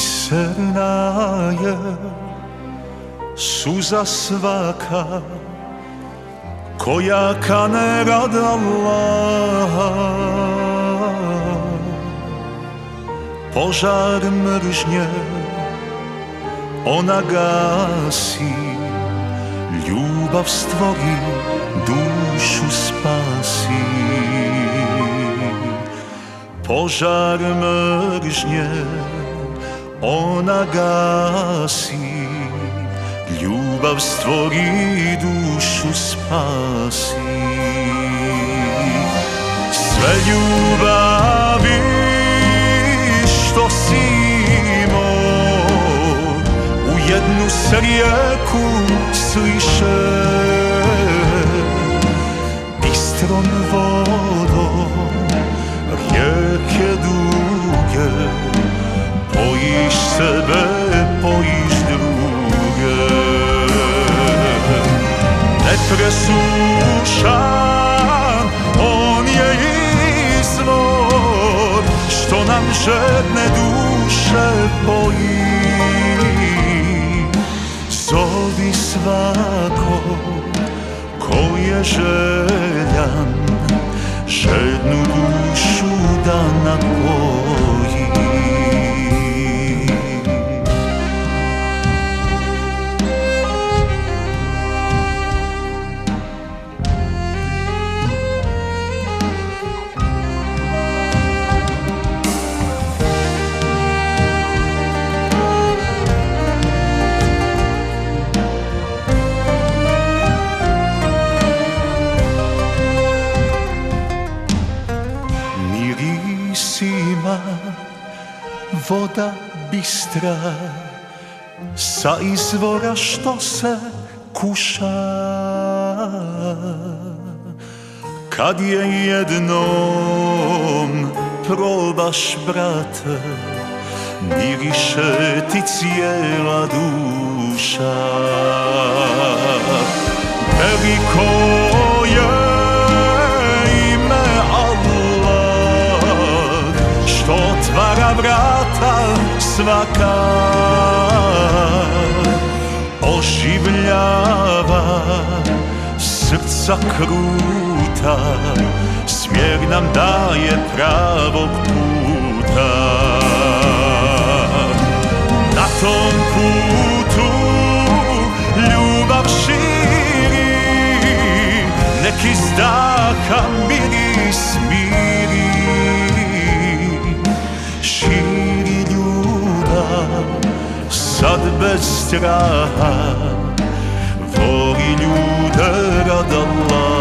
Biserna je suza svaka koja kane rad Allaha. Požar mržnje ona gasi, ljubav stvori, dušu spasi. Požar mržnje ona gasi, ljubav stvori, dušu spasi. Sve ljubavi što si imao u jednu se rijeku sliše, bistrom vodom rijeke duge, pojiš sebe, pojiš druge. Nepresušan on je izvor što nam žedne duše poji. Zovi svako ko je željan žednu dušu da napoji. Mirisima voda bistra sa izvora što se kuša. Kad je jednom probaš, brate, miriše ti cijela duša. Veliko je ime Allah što otvara vrata svaka, oživljava srca kruta, smjer nam daje pravog puta. Na tom putu ljubav širi, nek iz daha miris miri. Širi ljubav sad bez straha, voli ljude rad Allah.